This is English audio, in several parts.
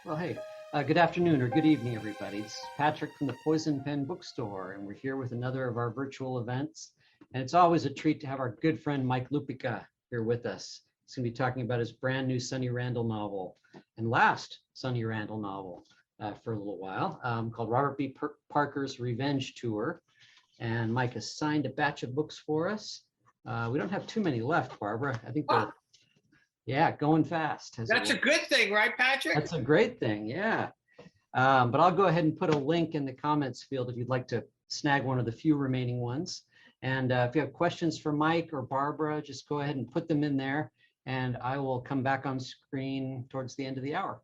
Well, hey, good afternoon or good evening, everybody. It's Patrick from the Poison Pen Bookstore, and we're here with another of our virtual events. And it's always a treat to have our good friend Mike Lupica here with us. He's going to be talking about his brand new Sonny Randall novel and last Sonny Randall novel for a little while, called Robert B. Parker's Revenge Tour. And Mike has signed a batch of books for us. We don't have too many left, Barbara. I think they're, yeah, going fast. That's a good thing, right, Patrick? That's a great thing, yeah. But I'll go ahead and put a link in the comments field if you'd like to snag one of the few remaining ones. And if you have questions for Mike or Barbara, just go ahead and put them in there, and I will come back on screen towards the end of the hour.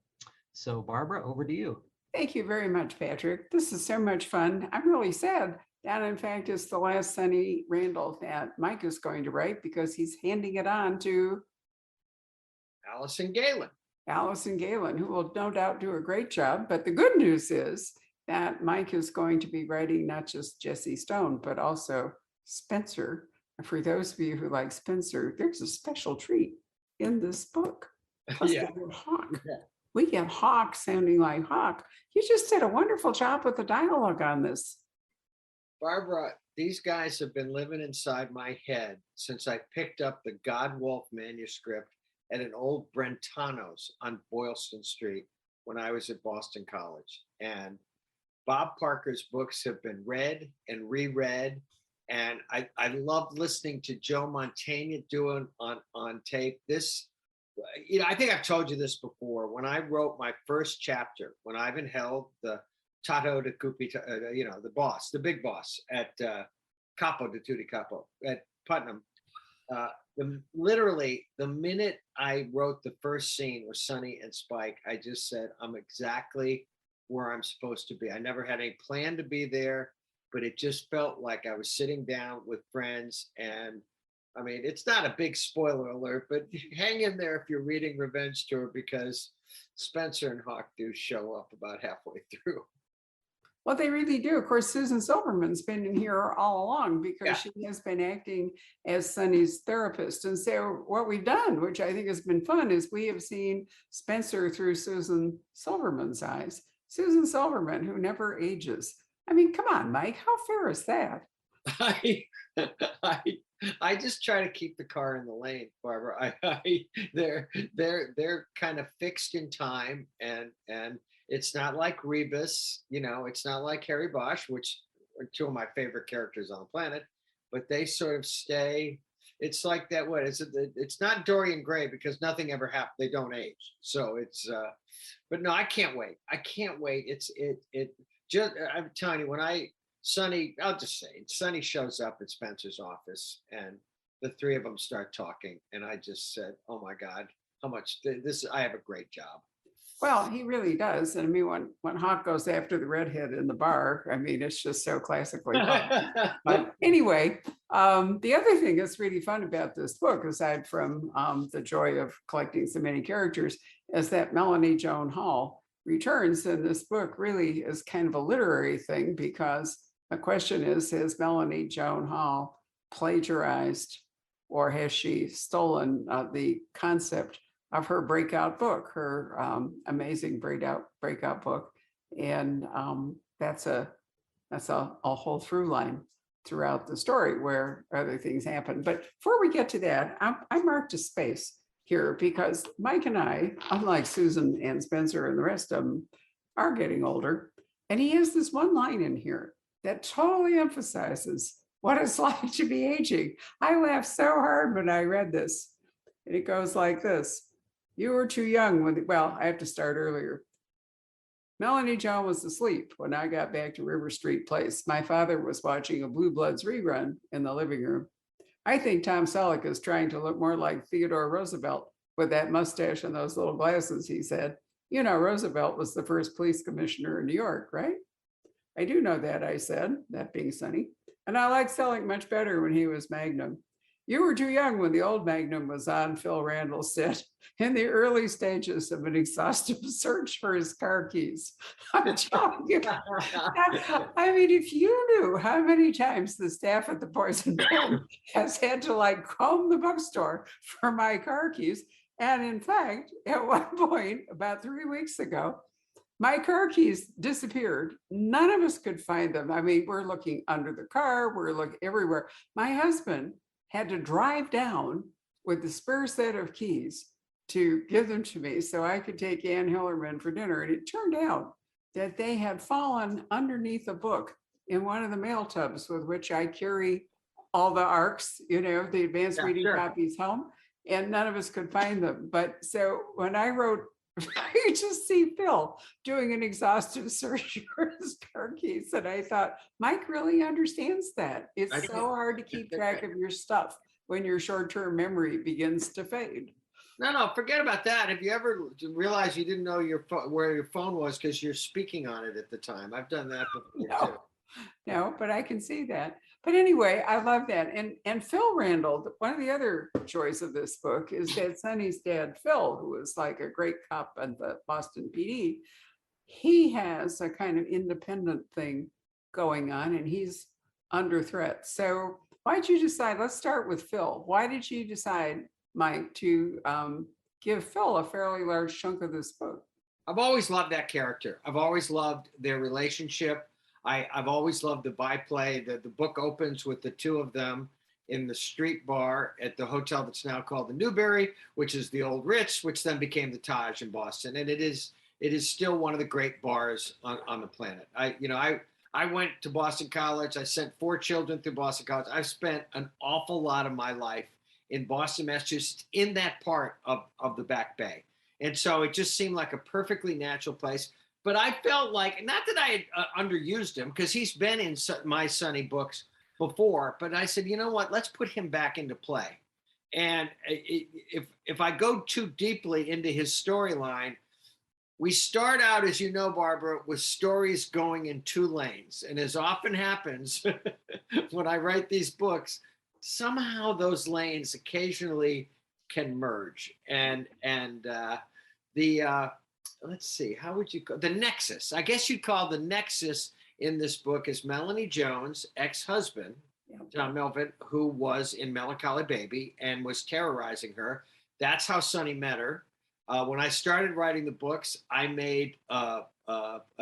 So Barbara, over to you. Thank you very much, Patrick. This is so much fun. I'm really sad that, in fact, is the last Sonny Randall that Mike is going to write, because he's handing it on to Allison Galen. Allison Galen, who will no doubt do a great job. But the good news is that Mike is going to be writing not just Jesse Stone, but also Spencer. And for those of you who like Spencer, there's a special treat in this book. Plus Yeah. the word Hawk. Yeah. We get Hawk sounding like Hawk. You just did a wonderful job with the dialogue on this. Barbara, these guys have been living inside my head since I picked up the Godwolf manuscript at an old Brentano's on Boylston Street when I was at Boston College. And Bob Parker's books have been read and reread. And I love listening to Joe Mantegna doing on tape. This, I think I've told you this before. When I wrote my first chapter, when Ivan held the Tato de Cupi, the boss, the big boss at Capo de Tutti Capo at Putnam, literally the minute I wrote the first scene with Sonny and Spike, I just said, I'm exactly where I'm supposed to be. I never had any plan to be there, but it just felt like I was sitting down with friends. And I mean, it's not a big spoiler alert, but hang in there if you're reading Revenge Tour, because Spencer and Hawk do show up about halfway through. Well, they really do. Of course, Susan Silverman's been in here all along, because Yeah. she has been acting as Sonny's therapist. And so what we've done, which I think has been fun, is we have seen Spencer through Susan Silverman's eyes. Susan Silverman, who never ages. I mean, come on, Mike, how fair is that? I just try to keep the car in the lane, Barbara. They're kind of fixed in time, and it's not like Rebus, it's not like Harry Bosch, which are two of my favorite characters on the planet, but they sort of stay. It's like that. What is it? It's not Dorian Gray, because nothing ever happened. They don't age. So it's, but no, I can't wait. I can't wait. I'm telling you, when Sonny, I'll just say it, Sonny shows up at Spencer's office and the three of them start talking. And I just said, oh my God, how much I have a great job. Well, he really does. And I mean, when Hawk goes after the redhead in the bar, I mean, it's just so classically fun. But anyway, the other thing that's really fun about this book, aside from the joy of collecting so many characters, is that Melanie Joan Hall returns. And this book really is kind of a literary thing, because the question is, has Melanie Joan Hall plagiarized, or has she stolen the concept of her breakout book, her amazing breakout book? And that's a whole through line throughout the story, where other things happen. But before we get to that, I marked a space here, because Mike and I, unlike Susan and Spencer and the rest of them, are getting older. And he has this one line in here that totally emphasizes what it's like to be aging. I laughed so hard when I read this. And it goes like this. You were too young when, well, I have to start earlier. Melanie Joan was asleep when I got back to River Street Place. My father was watching a Blue Bloods rerun in the living room. I think Tom Selleck is trying to look more like Theodore Roosevelt with that mustache and those little glasses, he said. You know, Roosevelt was the first police commissioner in New York, right? I do know that, I said, that being Sonny. And I liked Selleck much better when he was Magnum. You were too young when the old Magnum was on, Phil Randall said, in the early stages of an exhaustive search for his car keys. I'm telling you. I mean, if you knew how many times the staff at the Poison Pen has had to comb the bookstore for my car keys. And in fact, at one point, about 3 weeks ago, my car keys disappeared. None of us could find them. I mean, we're looking under the car, we're looking everywhere. My husband had to drive down with the spare set of keys to give them to me so I could take Ann Hillerman for dinner. And it turned out that they had fallen underneath a book in one of the mail tubs with which I carry all the ARCs, the advanced Yeah, reading sure. copies home, and none of us could find them. But so when I wrote, you just see Phil doing an exhaustive search for his car keys. And I thought, Mike really understands that. It's I so do. hard to keep track of your stuff when your short-term memory begins to fade. No, forget about that. Have you ever realized you didn't know where your phone was because you're speaking on it at the time? I've done that before too. No, but I can see that. But anyway, I love that. And Phil Randall, one of the other joys of this book is that Sonny's dad, Phil, who was like a great cop at the Boston PD, he has a kind of independent thing going on and he's under threat. So why'd you decide, let's start with Phil. Why did you decide, Mike, to give Phil a fairly large chunk of this book? I've always loved that character. I've always loved their relationship. I've always loved the byplay. The book opens with the two of them in the street bar at the hotel that's now called the Newberry, which is the Old Ritz, which then became the Taj in Boston. And it is still one of the great bars on the planet. I went to Boston College. I sent 4 children through Boston College. I've spent an awful lot of my life in Boston, Massachusetts, in that part of the Back Bay. And so it just seemed like a perfectly natural place. But I felt like, not that I had underused him, because he's been in my Sonny books before, but I said, you know what, let's put him back into play. And if I go too deeply into his storyline, we start out, as you know, Barbara, with stories going in 2 lanes. And as often happens when I write these books, somehow those lanes occasionally can merge. And let's see, how would you call the nexus? I guess you'd call the nexus in this book is Melanie Jones' ex-husband, John Melvin, who was in Melancholy Baby and was terrorizing her. That's how Sonny met her. When I started writing the books, I made a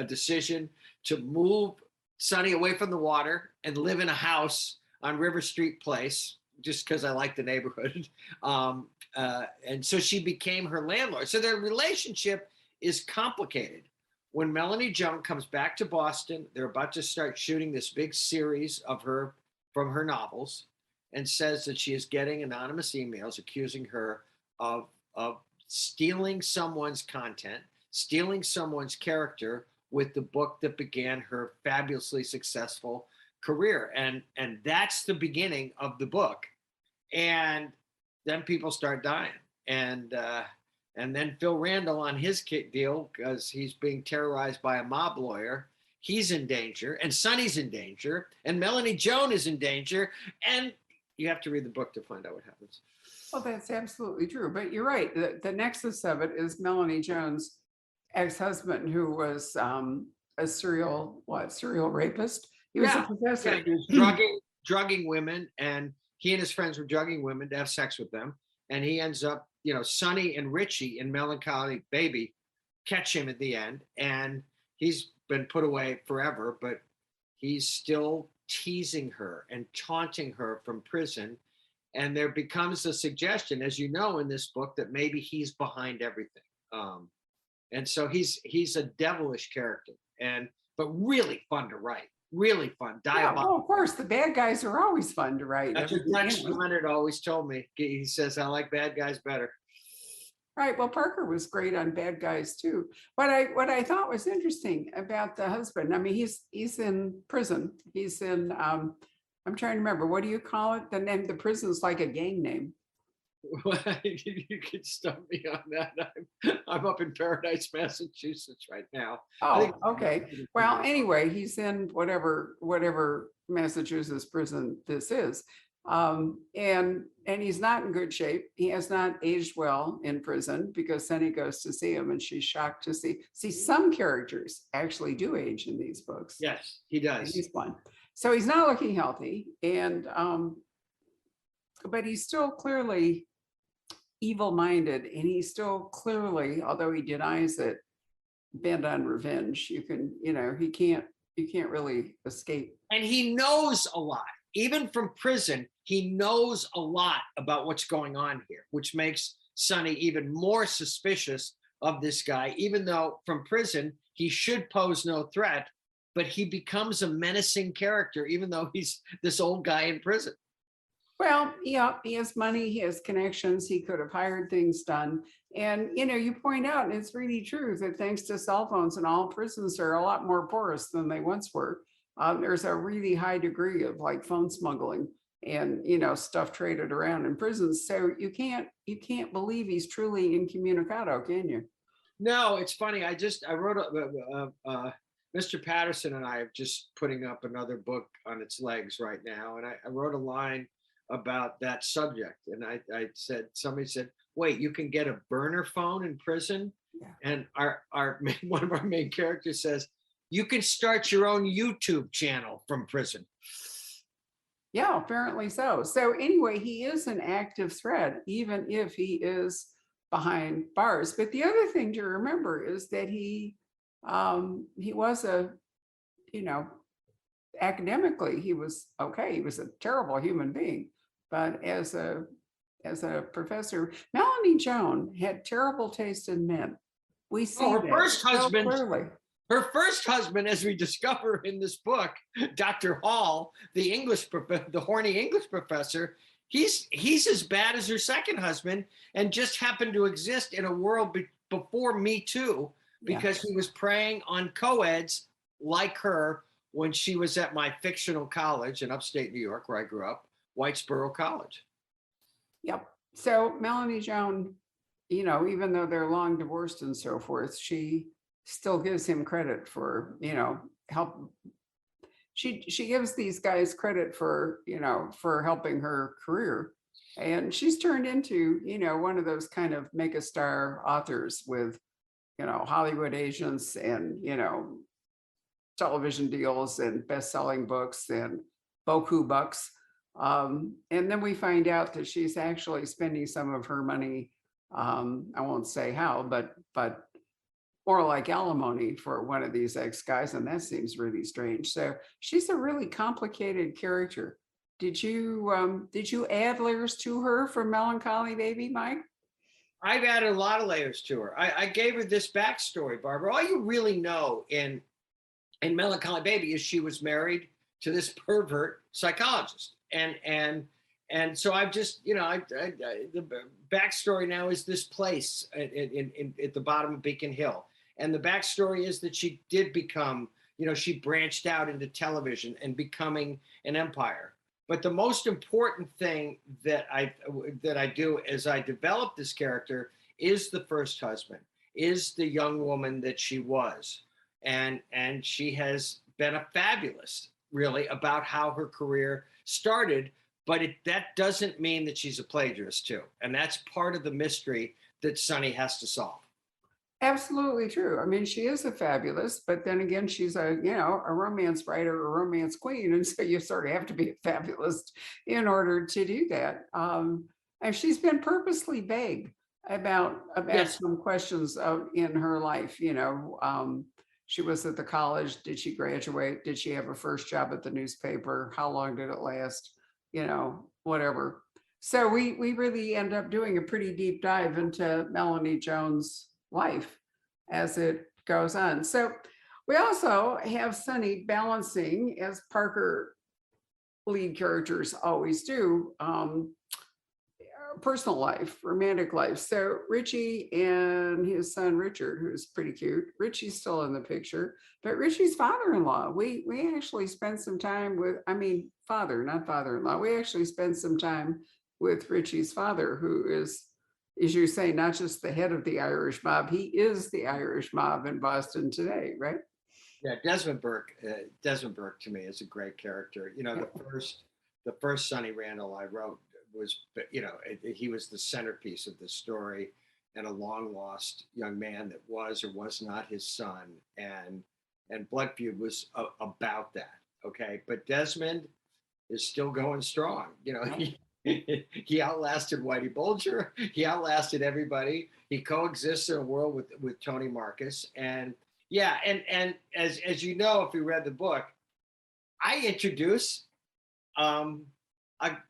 decision to move Sonny away from the water and live in a house on River Street Place, just because I like the neighborhood. And so she became her landlord. So their relationship is complicated. When Melanie Jones comes back to Boston, they're about to start shooting this big series of her from her novels, and says that she is getting anonymous emails accusing her of stealing someone's content, stealing someone's character with the book that began her fabulously successful career. And that's the beginning of the book. And then people start dying. And then Phil Randall on his deal, because he's being terrorized by a mob lawyer, he's in danger, and Sonny's in danger, and Melanie Jones is in danger. And you have to read the book to find out what happens. Well, that's absolutely true. But you're right. The nexus of it is Melanie Jones' ex-husband, who was a serial rapist. He was a professor. Yeah, he was drugging women, and he and his friends were drugging women to have sex with them. And he ends up, Sonny and Richie in Melancholy Baby catch him at the end, and he's been put away forever, but he's still teasing her and taunting her from prison. And there becomes a suggestion, as you know, in this book, that maybe he's behind everything. And so he's a devilish character, but really fun to write. Really fun. Well, of course, the bad guys are always fun to write. That's what Lex Leonard always told me. He says, I like bad guys better. Right. Well, Parker was great on bad guys too. What I thought was interesting about the husband, I mean, he's in prison. He's in I'm trying to remember, what do you call it? The name, the prison's like a gang name. You could stump me on that. I'm up in Paradise, Massachusetts right now. Oh, okay. Well, anyway, he's in whatever Massachusetts prison this is. And he's not in good shape. He has not aged well in prison, because Sonny goes to see him and she's shocked to see some characters actually do age in these books. Yes, he does. He's one. So he's not looking healthy, and but he's still clearly evil-minded, and he's still clearly, although he denies it, bent on revenge. You can, you can't really escape. And he knows a lot. Even from prison, he knows a lot about what's going on here, which makes Sonny even more suspicious of this guy, even though from prison, he should pose no threat, but he becomes a menacing character, even though he's this old guy in prison. Well, yeah, he has money, he has connections, he could have hired things done. And, you point out, and it's really true that thanks to cell phones and all, prisons are a lot more porous than they once were. There's a really high degree of like phone smuggling and, stuff traded around in prisons. So you can't believe he's truly incommunicado, can you? No, it's funny. I wrote Mr. Patterson and I are just putting up another book on its legs right now. And I wrote a line about that subject. And I said, somebody said, wait, you can get a burner phone in prison? Yeah. And one of our main characters says, you can start your own YouTube channel from prison. Yeah, apparently so. So anyway, he is an active threat, even if he is behind bars. But the other thing to remember is that he was academically, he was okay. He was a terrible human being, but as a professor, Melanie Joan had terrible taste in men. We see her that first so husband. clearly. Her first husband, as we discover in this book, Dr. Hall, the horny English professor, he's as bad as her second husband, and just happened to exist in a world before Me Too, because he was preying on co-eds like her when she was at my fictional college in upstate New York, where I grew up, Whitesboro College. Yep. So Melanie Joan, even though they're long divorced and so forth, she still gives him credit for, help. She gives these guys credit for, for helping her career. And she's turned into, one of those kind of megastar authors with, Hollywood agents and, television deals and best-selling books and beaucoup bucks. And then we find out that she's actually spending some of her money. I won't say how, but more like alimony for one of these ex-guys, and that seems really strange. So she's a really complicated character. Did you add layers to her for Melancholy Baby, Mike? I've added a lot of layers to her. I gave her this backstory, Barbara. All you really know in Melancholy Baby is she was married to this pervert psychologist, and so I've just, the backstory now is this place at the bottom of Beacon Hill. And the backstory is that she did become, she branched out into television and becoming an empire. But the most important thing that I do as I develop this character is the first husband, is the young woman that she was. And she has been a fabulous, really, about how her career started. But that doesn't mean that she's a plagiarist, too. And that's part of the mystery that Sonny has to solve. Absolutely true. I mean, she is a fabulous, but then again, she's a romance writer, a romance queen. And so you sort of have to be a fabulous in order to do that. And she's been purposely vague about some questions in her life. She was at the college. Did she graduate? Did she have a first job at the newspaper? How long did it last? Whatever. So we really end up doing a pretty deep dive into Melanie Joan's life as it goes on. So we also have Sonny balancing, as Parker lead characters always do, personal life, romantic life. So Richie and his son Richard, who's pretty cute. Richie's still in the picture, but Richie's father-in-law, we actually spent some time with, father, not father-in-law. We actually spent some time with Richie's father, who is, as you say, not just the head of the Irish mob, he is the Irish mob in Boston today, right? Yeah, Desmond Burke to me is a great character. The first Sonny Randall I wrote was, he was the centerpiece of the story, and a long lost young man that was or was not his son, and Blood Feud was about that. Okay, but Desmond is still going strong. He outlasted Whitey Bulger. He outlasted everybody. He coexists in a world with Tony Marcus. And yeah, and as you know, if you read the book, I introduce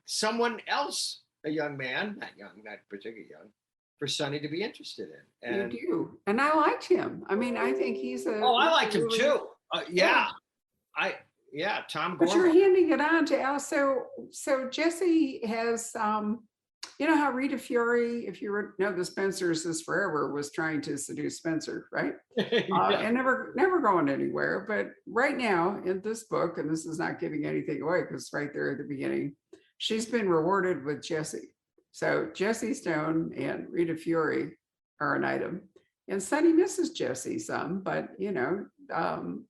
someone else, a young man, not young, not particularly young, for Sonny to be interested in. You And do. And I liked him. I mean, I think he's a oh, I he's a liked him really- too. Yeah. I yeah, Tom But you're Gorman. handing it on to Al. So Jesse has, you know how Rita Fiore, if you know the Spencers is Forever, was trying to seduce Spencer, right? Yeah. And never going anywhere. But right now in this book, and this is not giving anything away because it's right there at the beginning, she's been rewarded with Jesse. So Jesse Stone and Rita Fiore are an item. And Sonny misses Jesse some, but you know,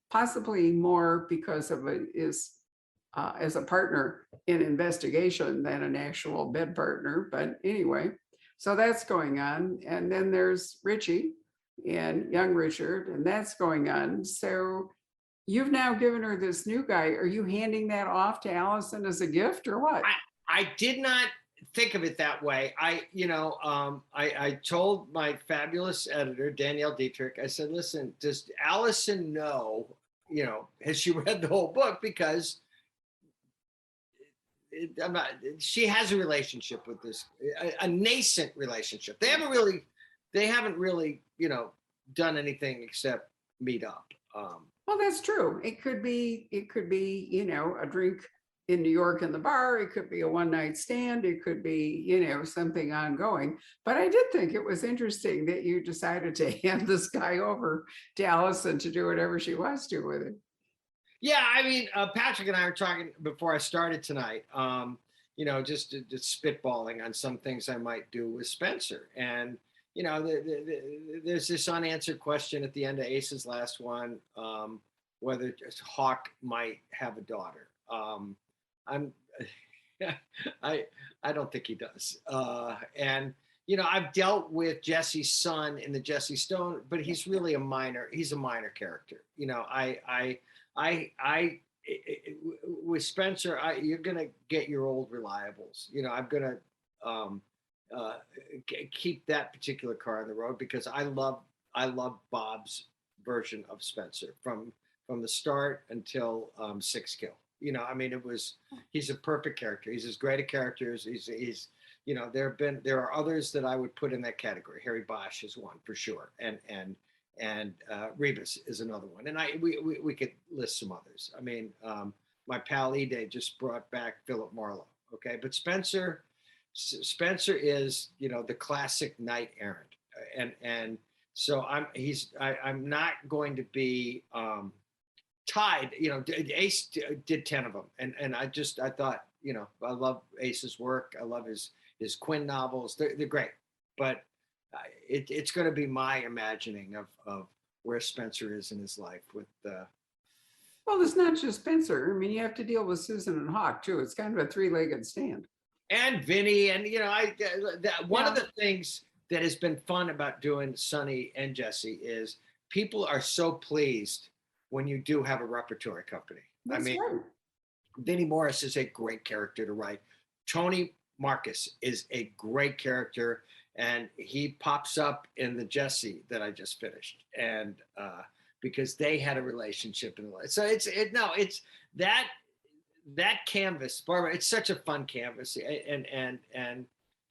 possibly more because of it is as a partner in investigation than an actual bed partner. But anyway, so that's going on. And then there's Richie and young Richard, and that's going on. So you've now given her this new guy. Are you handing that off to Allison as a gift or what? I did not think of it that way. I told my fabulous editor, Danielle Dietrich, I said, listen, does Allison know, has she read the whole book? Because she has a relationship with this, a nascent relationship. They haven't really, done anything except meet up. Well, that's true. It could be, a drink in New York in the bar. It could be a one night stand. It could be, something ongoing. But I did think it was interesting that you decided to hand this guy over to Allison to do whatever she wants to with it. Yeah, I mean, Patrick and I were talking before I started tonight, just spitballing on some things I might do with Spencer. And, there's this unanswered question at the end of Ace's last one, whether Hawk might have a daughter. I don't think he does. And, I've dealt with Jesse's son in the Jesse Stone, but he's really a minor character. With Spencer, you're gonna get your old reliables. I'm gonna keep that particular car on the road because I love Bob's version of Spencer from the start until Six Kill. He's a perfect character. He's as great a character as he's. There are others that I would put in that category. Harry Bosch is one for sure, and Rebus is another one, and we could list some others. I mean, my pal Ide just brought back Philip Marlowe. Okay, but Spencer is the classic knight errant, and so I'm not going to be tied. Ace did 10 of them, and I thought I love Ace's work. I love his Quinn novels. They're great, but it's going to be my imagining of where Spencer is in his life with well, it's not just Spencer. I mean, you have to deal with Susan and Hawk too. It's kind of a three-legged stand. And Vinny, and one of the things that has been fun about doing Sonny and Jesse is people are so pleased when you do have a repertory company. That's right. Vinnie Morris is a great character to write. Tony Marcus is a great character, and he pops up in the Jesse that I just finished, and because they had a relationship in life. So it's that canvas, Barbara. It's such a fun canvas, and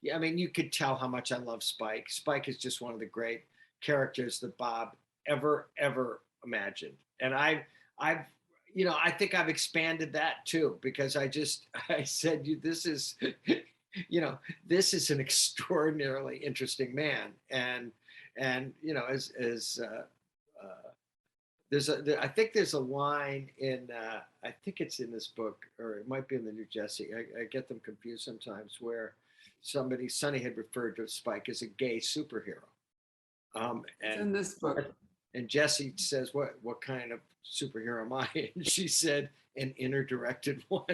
yeah, I mean, you could tell how much I love Spike. Spike is just one of the great characters that Bob ever imagined, and I think I've expanded that too, because I said, this is an extraordinarily interesting man. And I think there's a line in, I think it's in this book, or it might be in the new Jesse. I get them confused sometimes, where Sonny had referred to Spike as a gay superhero. It's in this book. And Jesse says, what kind of superhero am I? And she said, an inner-directed one.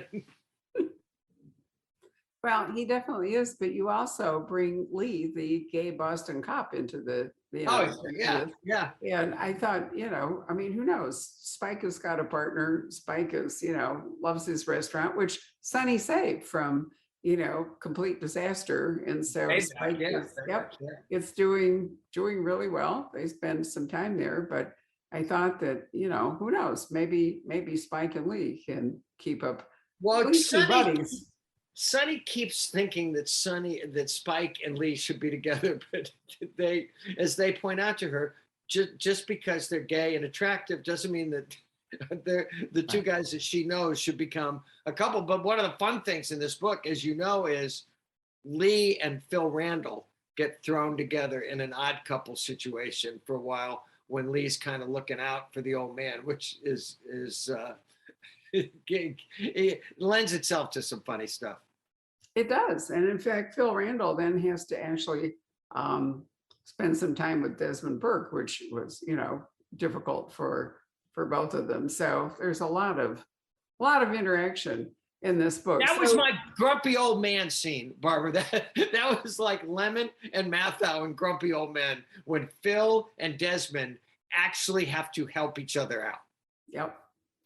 Well, he definitely is, but you also bring Lee, the gay Boston cop, into the. Yeah. And I thought, I mean, who knows? Spike has got a partner. Spike is, loves his restaurant, which Sonny saved from complete disaster. And so Hey, Spike yeah, is, very yep, much, yeah. it's doing really well. They spend some time there, but I thought that, who knows, maybe Spike and Lee can keep up, at Well, least be buddies. Sonny keeps thinking that Spike and Lee should be together, but they, as they point out to her, just because they're gay and attractive doesn't mean that they're the two Right. guys that she knows should become a couple. But one of the fun things in this book, as you know, is Lee and Phil Randall get thrown together in an odd couple situation for a while when Lee's kind of looking out for the old man, which is it lends itself to some funny stuff. It does. And in fact, Phil Randall then has to actually spend some time with Desmond Burke, which was, difficult for both of them. So there's a lot of interaction in this book. That was So my grumpy old man scene, Barbara. That was like Lemon and Mathau and Grumpy Old Men when Phil and Desmond actually have to help each other out. yep.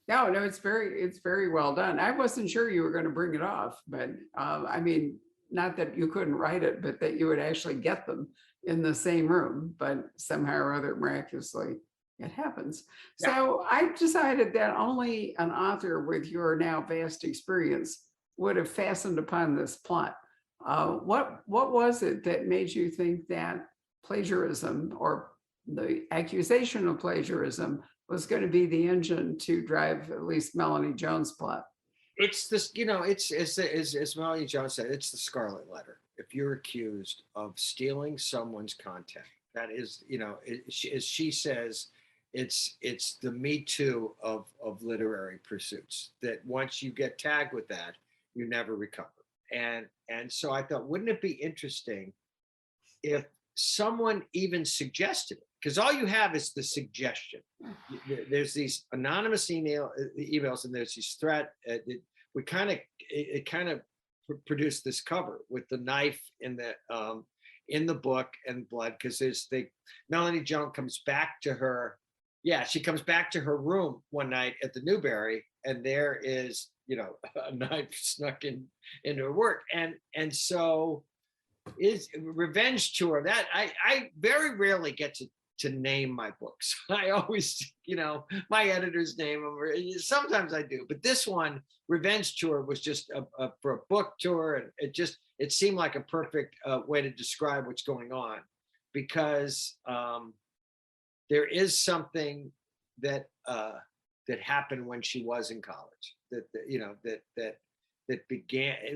No, it's very well done. I wasn't sure you were going to bring it off, but I mean, not that you couldn't write it, but that you would actually get them in the same room, but somehow or other, miraculously, it happens. Yeah. So I decided that only an author with your now vast experience would have fastened upon this plot. What was it that made you think that plagiarism or the accusation of plagiarism was going to be the engine to drive at least Melanie Jones' plot? It's this, it's as Melanie Jones said, it's the Scarlet Letter. If you're accused of stealing someone's content, that is, as she says, it's the Me Too of literary pursuits. That once you get tagged with that, you never recover. And so I thought, wouldn't it be interesting if someone even suggested it? Because all you have is the suggestion. There's these anonymous emails, and there's these threat. It kind of produced this cover with the knife in the book and blood, because Melanie Jones comes back to her. Yeah, she comes back to her room one night at the Newberry, and there is a knife snuck into her work, and so is revenge tour that I very rarely get to name my books. I always, my editors name them, or sometimes I do, but this one, Revenge Tour, was just for a book tour, and it seemed like a perfect way to describe what's going on, because there is something that happened when she was in college that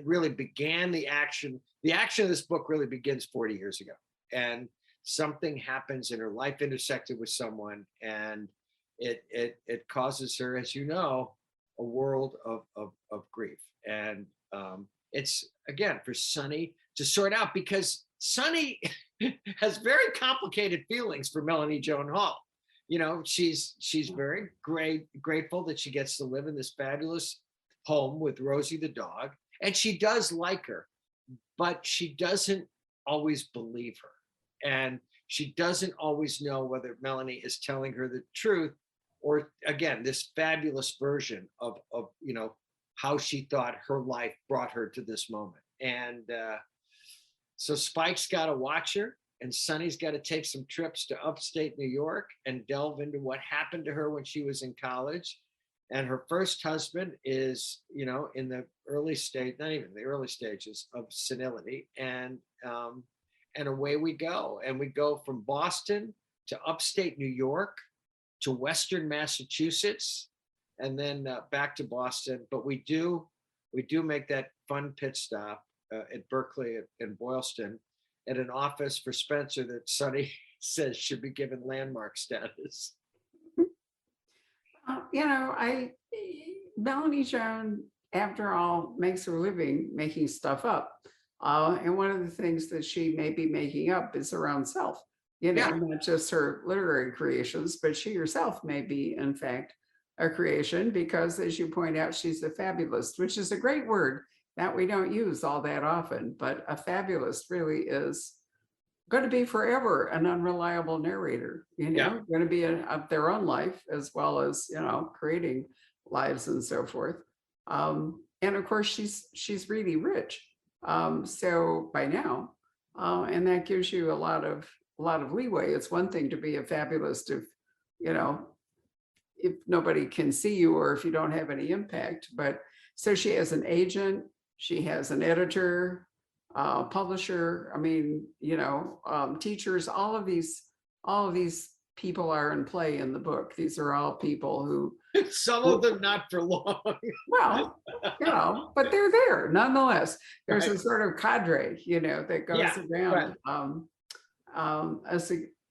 really began the action. The action of this book really begins 40 years ago, and something happens in her life, intersected with someone, and it causes her, as you know, a world of grief. And it's, again, for Sonny to sort out, because Sonny has very complicated feelings for Melanie Joan Hall. She's very grateful that she gets to live in this fabulous home with Rosie the dog, and she does like her, but she doesn't always believe her. And she doesn't always know whether Melanie is telling her the truth, or, again, this fabulous version of how she thought her life brought her to this moment. And so Spike's got to watch her, and Sonny's got to take some trips to upstate New York and delve into what happened to her when she was in college. And her first husband is, in the early stage, not even the early stages of senility. And away we go. And we go from Boston to upstate New York to Western Massachusetts, and then back to Boston. But we do make that fun pit stop at Berkeley and Boylston, at an office for Spencer that Sonny says should be given landmark status. Melanie Joan, after all, makes her living making stuff up. And one of the things that she may be making up is her own self, not just her literary creations, but she herself may be, in fact, a creation, because, as you point out, she's a fabulist, which is a great word that we don't use all that often, but a fabulist really is going to be forever an unreliable narrator, going to be of their own life, as well as, creating lives and so forth. And of course, she's really rich. So by now, and that gives you a lot of leeway. It's one thing to be a fabulist you know, if nobody can see you or if you don't have any impact. But so she has an agent, she has an editor, publisher. I mean, teachers. All of these people are in play in the book. These are all people who, Some of them not for long. well, but they're there nonetheless. There's Right. a sort of cadre, that goes Yeah, around.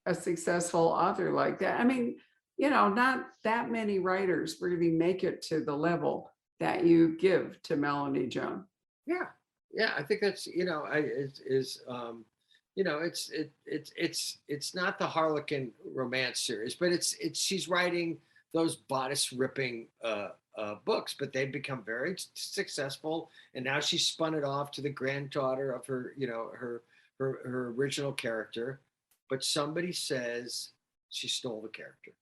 A successful author like that. I mean, not that many writers really make it to the level that you give to Melanie Joan. Yeah, yeah. I think that's it's not the Harlequin romance series, but it's she's writing those bodice ripping books, but they've become very successful, and now she's spun it off to the granddaughter of her her original character, but somebody says she stole the character.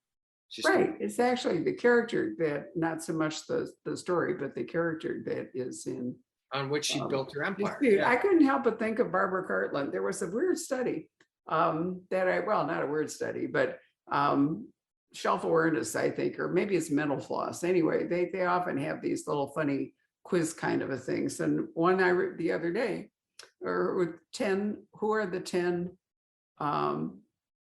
She stole. Right. It's actually the character that, not so much the story, but the character that is in On which she built her empire. dispute. Yeah. I couldn't help but think of Barbara Cartland. There was a weird study not a weird study, but self awareness, I think, or maybe it's mental floss. Anyway, they often have these little funny quiz kind of a things. And one I read the other day, or with 10, who are the 10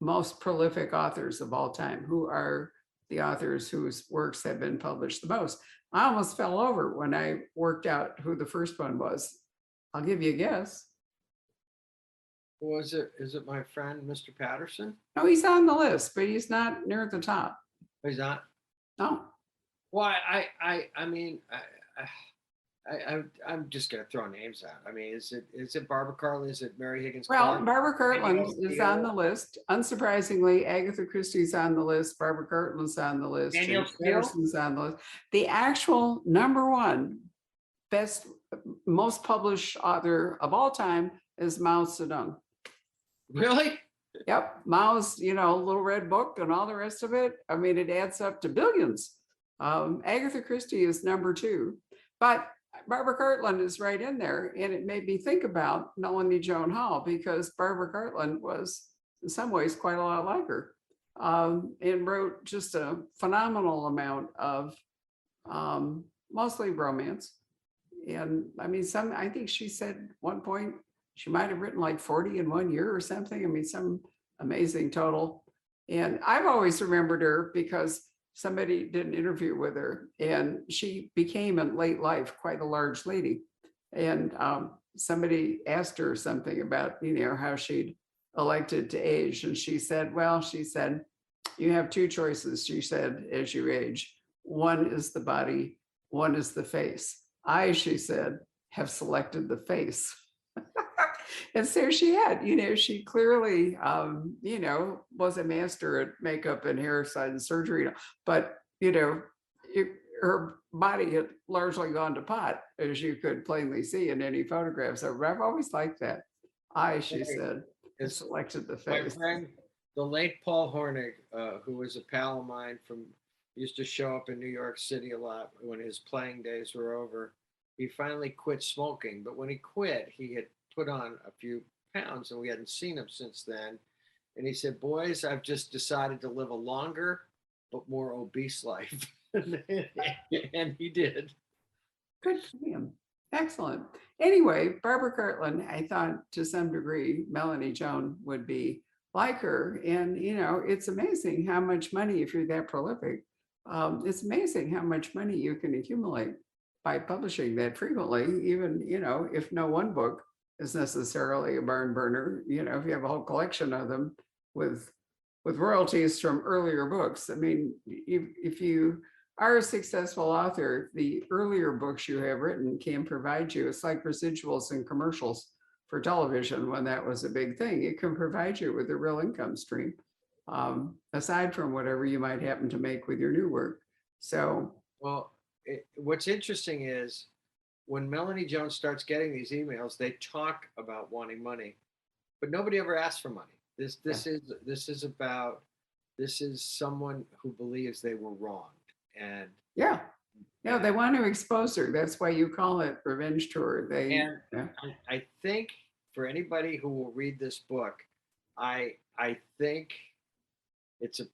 most prolific authors of all time? Who are the authors whose works have been published the most? I almost fell over when I worked out who the first one was. I'll give you a guess. Was it? Is it my friend, Mr. Patterson? No, he's on the list, but he's not near the top. He's not. No. Well, I mean, I'm just gonna throw names out. I mean, is it Barbara Cartland? Is it Mary Higgins Well, Clark? Barbara Cartland Daniel is on the list. Unsurprisingly, Agatha Christie's on the list. Barbara Cartland's on the list. Daniel James Steele? Patterson's on the list. The actual number one most published author of all time is Mao Zedong. Really? Yep, Mao's, little red book and all the rest of it. I mean, it adds up to billions. Agatha Christie is number 2, but Barbara Cartland is right in there. And it made me think about Melanie Joan Hall, because Barbara Cartland was in some ways quite a lot like her, and wrote just a phenomenal amount of mostly romance. And I mean, I think she said at one point, she might have written like 40 in 1 year or something. I mean, some amazing total. And I've always remembered her because somebody did an interview with her, and she became in late life quite a large lady. And somebody asked her something about, how she'd elected to age. And she said, you have 2 choices, she said, as you age. One is the body, one is the face. She said, have selected the face. And so she had, she clearly, was a master at makeup and hairstyle and surgery, but, her body had largely gone to pot, as you could plainly see in any photographs. So I've always liked that. She said, has selected the My face. friend, the late Paul Hornig, who was a pal of mine used to show up in New York City a lot when his playing days were over. He finally quit smoking, but when he quit, he had put on a few pounds, and we hadn't seen him since then. And he said, boys, I've just decided to live a longer but more obese life. And he did. Good for him. Excellent. Anyway, Barbara Cartland, I thought to some degree Melanie Joan would be like her. And, it's amazing how much money, if you're that prolific, it's amazing how much money you can accumulate by publishing that frequently, even, if no one book is necessarily a barn burner, if you have a whole collection of them with royalties from earlier books. I mean, if you are a successful author, the earlier books you have written can provide you, it's like residuals and commercials for television when that was a big thing. It can provide you with a real income stream, aside from whatever you might happen to make with your new work. So, well, what's interesting is when Melanie Jones starts getting these emails, they talk about wanting money, but nobody ever asks for money. This is someone who believes they were wronged, and yeah, No, they want to expose her. That's why you call it revenge tour. And Yeah. I think for anybody who will read this book, I think it's a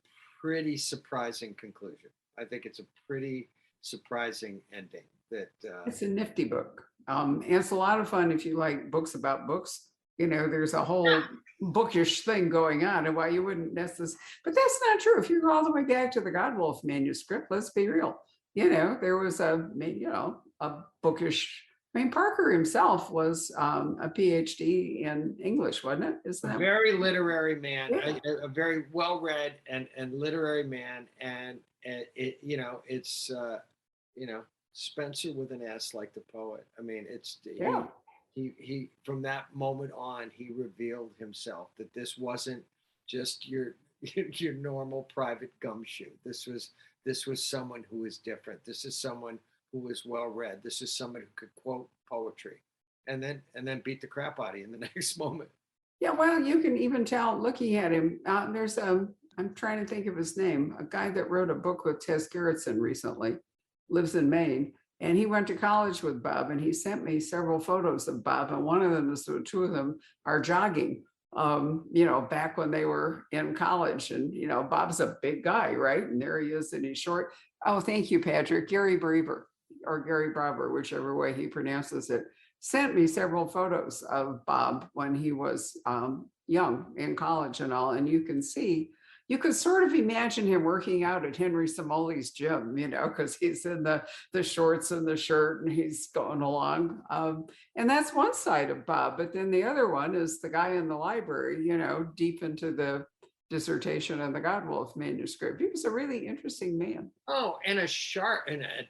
pretty surprising conclusion. I think it's a pretty surprising ending that It's a nifty book. And it's a lot of fun if you like books about books. You know, there's a whole bookish thing going on, and why you wouldn't necessarily, but that's not true. If you go all the way back to the Godwolf manuscript, let's be real. You know, there was a bookish. I mean, Parker himself was a PhD in English, wasn't it? Isn't a that? very literary man, Yeah. a very well-read and literary man, and it it's Spencer with an S, like the poet. I mean, it's Yeah. he from that moment on, he revealed himself that this wasn't just your your normal private gumshoe. This was someone who was different. This is someone who was well read. This is someone who could quote poetry, and then beat the crap out of you in the next moment. Yeah, well, you can even tell looking at him. There's I'm trying to think of his name, a guy that wrote a book with Tess Gerritsen recently, lives in Maine. And he went to college with Bob, and he sent me several photos of Bob. And one of them is the two of them are jogging, back when they were in college. And, Bob's a big guy, right? And there he is, and he's short. Oh, thank you, Patrick. Gary Brever, or Gary Braber, whichever way he pronounces it, sent me several photos of Bob when he was young in college and all. And you could sort of imagine him working out at Henry Simoli's gym, because he's in the shorts and the shirt and he's going along. And that's one side of Bob. But then the other one is the guy in the library, deep into the dissertation and the Godwolf manuscript. He was a really interesting man. Oh, and a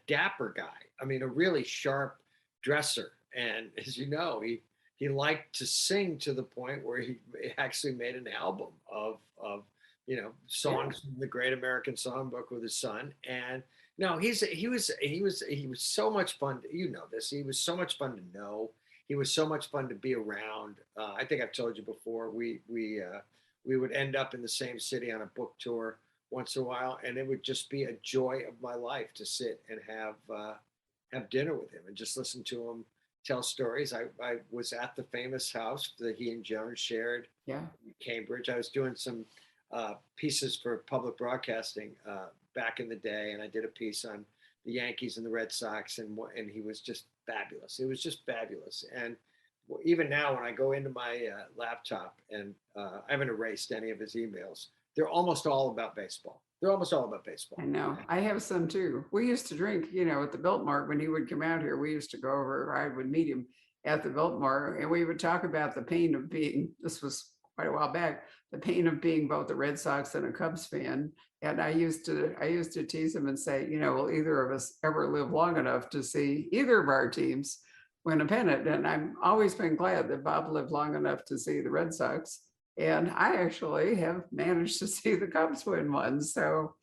dapper guy. I mean, a really sharp dresser. And as you know, he liked to sing to the point where he actually made an album of songs from the Great American Songbook with his son. And no, he was so much fun. This. He was so much fun to know. He was so much fun to be around. I think I've told you before. We would end up in the same city on a book tour once in a while, and it would just be a joy of my life to sit and have dinner with him and just listen to him tell stories. I was at the famous house that he and Joan shared in Cambridge. I was doing some pieces for public broadcasting back in the day, and I did a piece on the Yankees and the Red Sox, and he was just fabulous. It was just fabulous. And even now, when I go into my laptop, and I haven't erased any of his emails, they're almost all about baseball. I know. I have some too. We used to drink, at the Biltmore when he would come out here. We used to go over, I would meet him at the Biltmore, and we would talk about the pain of being, this was quite a while back, the pain of being both a Red Sox and a Cubs fan. And I used to tease him and say, will either of us ever live long enough to see either of our teams win a pennant? And I've always been glad that Bob lived long enough to see the Red Sox. And I actually have managed to see the Cubs win one. So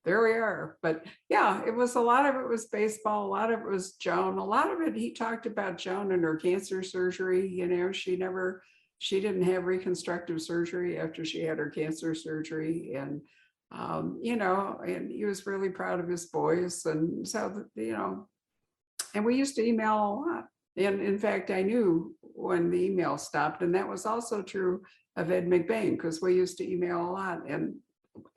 there we are. But yeah, a lot of it was baseball. A lot of it was Joan. A lot of it, he talked about Joan and her cancer surgery. She didn't have reconstructive surgery after she had her cancer surgery. And, and he was really proud of his boys. And so, and we used to email a lot. And in fact, I knew when the email stopped, and that was also true of Ed McBain, because we used to email a lot. And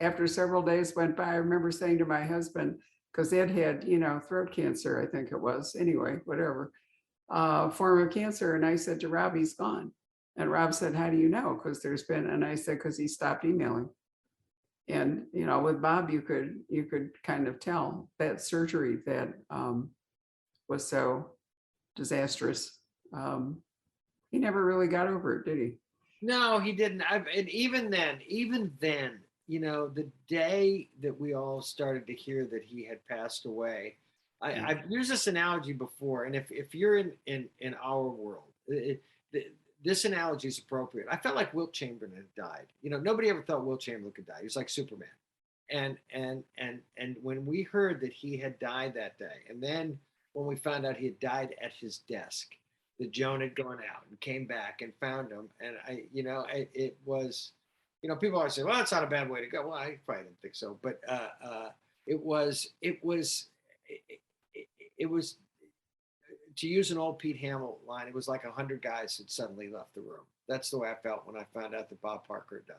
after several days went by, I remember saying to my husband, because Ed had, throat cancer, I think it was, anyway, whatever, form of cancer. And I said to Rob, he's gone. And Rob said, how do you know? Because and I said, because he stopped emailing. And, with Bob, you could kind of tell that surgery that was so disastrous. He never really got over it, did he? No, he didn't. And even then, the day that we all started to hear that he had passed away, I've used this analogy before, and if you're in our world, this analogy is appropriate. I felt like Wilt Chamberlain had died. Nobody ever thought Wilt Chamberlain could die. He was like Superman. And when we heard that he had died that day, and then when we found out he had died at his desk, that Joan had gone out and came back and found him. And it was, people always say, well, it's not a bad way to go. Well, I probably didn't think so, but it was it was, to use an old Pete Hamill line, it was like 100 guys had suddenly left the room. That's the way I felt when I found out that Bob Parker had died.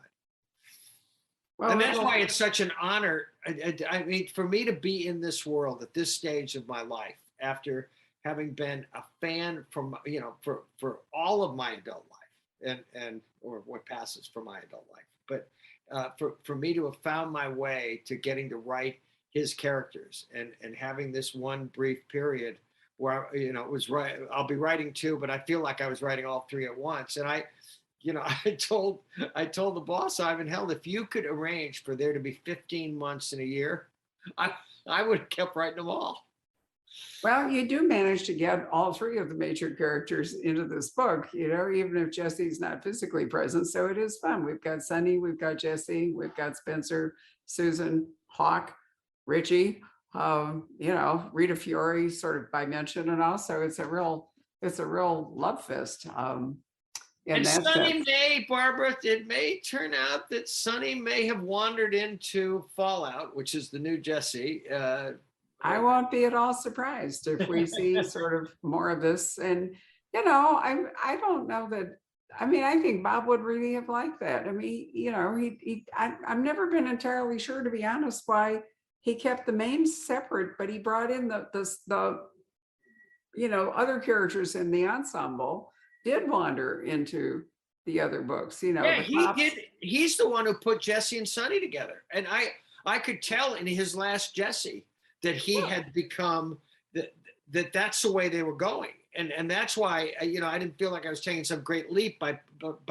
Well, And that's why it's such an honor. I mean, for me to be in this world at this stage of my life, after having been a fan from, for all of my adult life and or what passes for my adult life, but for me to have found my way to getting to write his characters and having this one brief period where, it was right. I'll be writing two, but I feel like I was writing all three at once. And I told the boss, Ivan Held, if you could arrange for there to be 15 months in a year, I would have kept writing them all. Well, you do manage to get all three of the major characters into this book, even if Jesse's not physically present. So it is fun. We've got Sonny, we've got Jesse, we've got Spencer, Susan, Hawk, Richie, Rita Fiore sort of by mention, and also it's a real love fest. And Sonny may, Barbara, it may turn out that Sonny may have wandered into Fallout, which is the new Jesse. I won't be at all surprised if we see sort of more of this. And, I don't know that, I think Bob would really have liked that. I mean, I've never been entirely sure, to be honest, why he kept the names separate, but he brought in the other characters in the ensemble did wander into the other books, Yeah, he did. He's the one who put Jesse and Sonny together. And I could tell in his last Jesse that he had become that's the way they were going. And that's why, I didn't feel like I was taking some great leap by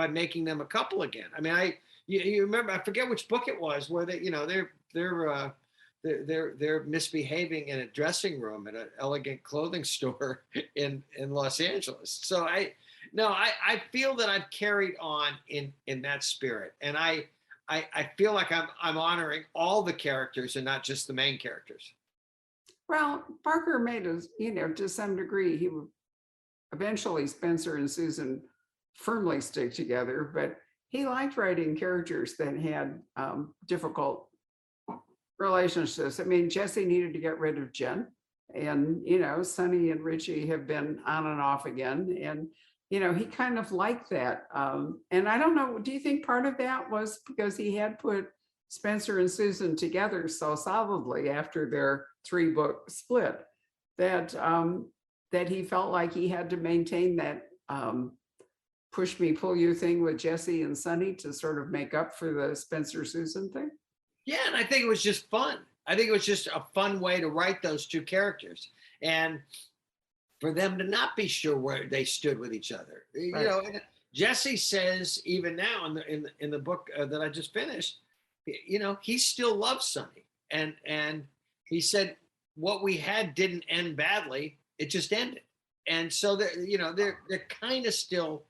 making them a couple again. I mean, you remember, I forget which book it was where they're misbehaving in a dressing room at an elegant clothing store in Los Angeles. So I feel that I've carried on in that spirit. And I feel like I'm honoring all the characters and not just the main characters. Well, Parker made us, to some degree, he would eventually Spencer and Susan firmly stick together, but he liked writing characters that had difficult relationships. I mean, Jesse needed to get rid of Jen, and Sonny and Richie have been on and off again, and he kind of liked that. And I don't know, do you think part of that was because he had put Spencer and Susan together so solidly after their 3-book split that that he felt like he had to maintain that push me, pull you thing with Jesse and Sonny to sort of make up for the Spencer Susan thing? Yeah, and I think it was just fun. I think it was just a fun way to write those two characters. And for them to not be sure where they stood with each other. Right. Jesse says even now in the book that I just finished, he still loves Sonny, and he said what we had didn't end badly; it just ended, and so they're kind of still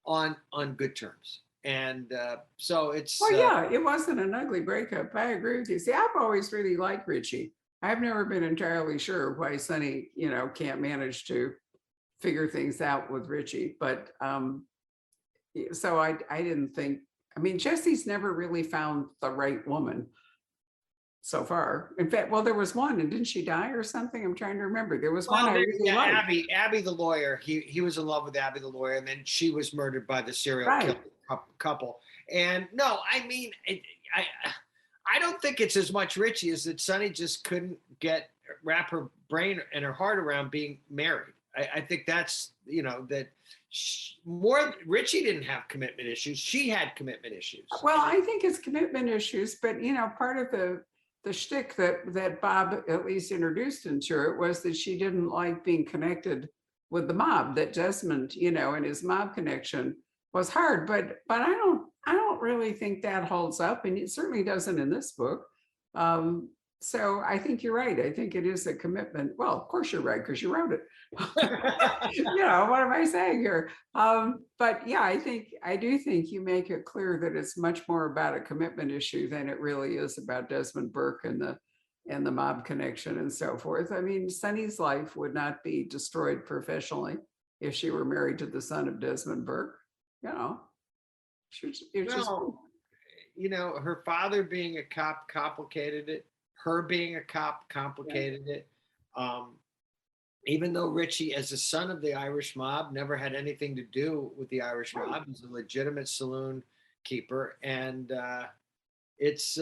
on good terms, and so it's. Well, yeah, it wasn't an ugly breakup. I agree with you. See, I've always really liked Richie. I've never been entirely sure why Sonny, can't manage to figure things out with Richie. But so I didn't think, Jesse's never really found the right woman so far. In fact, well, there was one, and didn't she die or something? I'm trying to remember. There was one I really liked. Abby the lawyer. He was in love with Abby the lawyer, and then she was murdered by the serial killer couple. And no, I don't think it's as much Richie as that Sonny just couldn't wrap her brain and her heart around being married. I think that's, that more Richie didn't have commitment issues. She had commitment issues. Well, I think it's commitment issues, but, part of the shtick that Bob at least introduced into it was that she didn't like being connected with the mob, that Desmond, and his mob connection was hard, but I don't really think that holds up, and it certainly doesn't in this book. So I think you're right. I think it is a commitment. Well, of course you're right, because you wrote it. What am I saying here? But yeah, I do think you make it clear that it's much more about a commitment issue than it really is about Desmond Burke and the mob connection and so forth. Sonny's life would not be destroyed professionally if she were married to the son of Desmond Burke. Her father being a cop complicated it. Her being a cop complicated it. even though Richie, as the son of the Irish mob, never had anything to do with the Irish mob, he's a legitimate saloon keeper, and it's